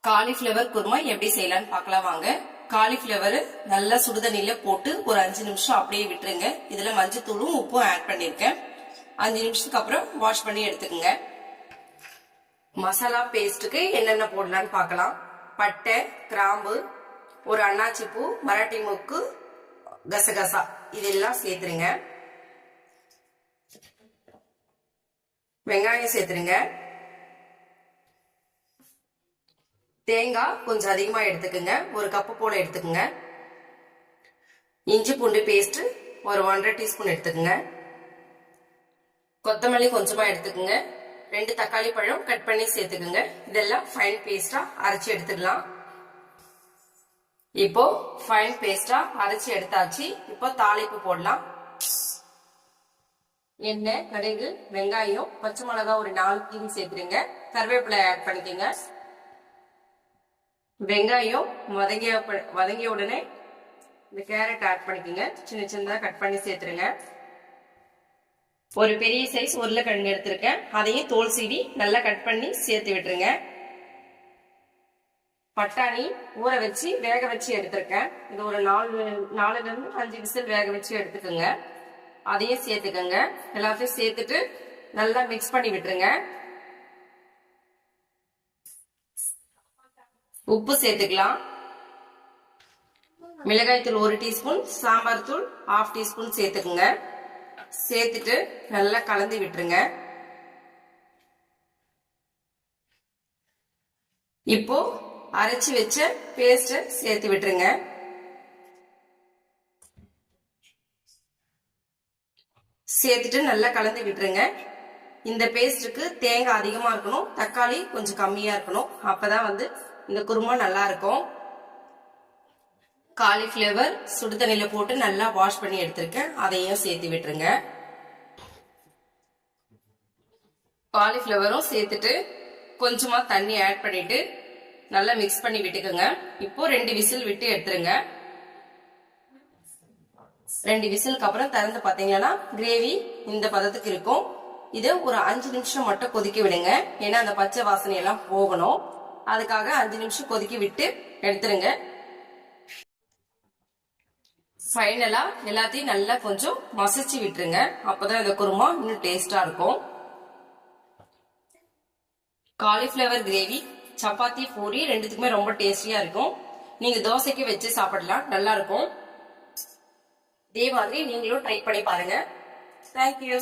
Cauliflower kurma எப்படி செய்யலாம்னு பார்க்கலாம் வாங்க. காலிஃபிளவர் நல்லா சுடுதண்ணில போட்டு ஒரு 5 நிமிஷம் அப்படியே விட்டுருங்க. இதுல மஞ்சத்தூளும் உப்பும் ஆட் பண்ணிருக்கேன். 5 நிமிஷத்துக்கு அப்புறம் வாஷ் பண்ணி எடுத்துக்கோங்க. மசாலா பேஸ்ட்டுக்கு என்னென்ன போடலான்னு பார்க்கலாம். பட்டை, கிராம்பு, ஒரு அன்னாச்சி பூ, மராட்டி மூக்கு, கசகசா இதெல்லாம் சேர்த்துருங்க. வெங்காயம் சேர்த்துருங்க. தேங்காய் கொஞ்சம் அதிகமா எடுத்துக்கோங்க, ஒரு கப்பு போல எடுத்துக்கோங்க. இஞ்சி பூண்டு பேஸ்ட் ஒரு 1.5 டீஸ்பூன் எடுத்துக்கோங்க. கொத்தமல்லி கொஞ்சமா எடுத்துக்கோங்க. 2 தக்காளி பழம் கட் பண்ணி சேர்த்துக்கோங்க. இதெல்லாம் ஃபைன் பேஸ்டா அரைச்சி எடுத்துக்கலாம். இப்போ ஃபைன் பேஸ்டா அரைச்சி எடுத்தாச்சு. இப்போ தாளிப்பு போடலாம். எண்ணெய், கடுகு, வெங்காயம், பச்சை மிளகாய் ஒரு 4 கீரி சேர்த்துருங்க. கருவேப்பிலை ஆட் பண்ணிக்கோங்க. வெங்காயம் வதங்கிய உடனே இந்த கேரட் ஆட் பண்ணிக்கோங்க. சின்ன சின்னதா கட் பண்ணி சேர்த்துருங்க. ஒரு பெரிய சைஸ் உருளைக்கிழங்கு எடுத்திருக்கேன். அதையும் தோல் சீவி நல்லா கட் பண்ணி சேர்த்து விட்டுருங்க. பட்டாணி ஊற வச்சு வேக வச்சு எடுத்திருக்கேன். இது ஒரு 4 ல இருந்து 5 விசில் வேக வச்சு எடுத்துக்கோங்க. அதையும் சேர்த்துக்கோங்க. எல்லாத்தையும் சேர்த்துட்டு நல்லா மிக்ஸ் பண்ணி விட்டுருங்க. உப்பு சேர்த்துக்கலாம். மிளகாய் தூள் 1 டீஸ்பூன், சாம்பார் தூள் 1/2 டீஸ்பூன் சேர்த்துக்குங்க. சேர்த்துட்டு நல்லா கலந்து விட்டுருங்க. இப்போ அரைச்சு வச்ச பேஸ்ட் சேர்த்து விட்டுருங்க. சேர்த்துட்டு நல்லா கலந்து விட்டுருங்க. இந்த பேஸ்டுக்கு தேங்காய் அதிகமா இருக்கணும், தக்காளி கொஞ்சம் கம்மியா இருக்கணும். அப்பதான் இந்த குருமா நல்லா இருக்கும். காலிஃபிளவர் சுடுதண்ணில போட்டு நல்லா வாஷ் பண்ணி எடுத்திருக்கேன். அதையும் சேர்த்து விட்டுருங்க. காலிஃபிளவரும் சேர்த்துட்டு கொஞ்சமா தண்ணி ஆட் பண்ணிட்டு நல்லா மிக்ஸ் பண்ணி விட்டுக்குங்க. இப்போ 2 விசில் விட்டு எடுத்துருங்க. 2 விசிலுக்கு அப்புறம் திறந்து பாத்தீங்கன்னா கிரேவி இந்த பதத்துக்கு இருக்கும். இதை ஒரு 5 நிமிஷம் மட்டும் கொதிக்க விடுங்க. ஏன்னா அந்த பச்சை வாசனை எல்லாம் போகணும். அதுக்காக 5 நிமிஷம் கொதிக்க விட்டு எடுத்துருங்க. ஃபைனலா எல்லாத்தையும் நல்லா கொஞ்சம் மசிச்சு விட்டுருங்க. அப்பதான் இந்த குருமா இன்னும் டேஸ்டா இருக்கும். காலிஃபிளவர் கிரேவி சப்பாத்தி, பூரி ரெண்டுத்துக்குமே ரொம்ப டேஸ்டியா இருக்கும். நீங்க தோசைக்கு வச்சு சாப்பிடலாம், நல்லா இருக்கும். இதே மாதிரி நீங்களும் ட்ரை பண்ணி பாருங்க. தேங்க்யூ.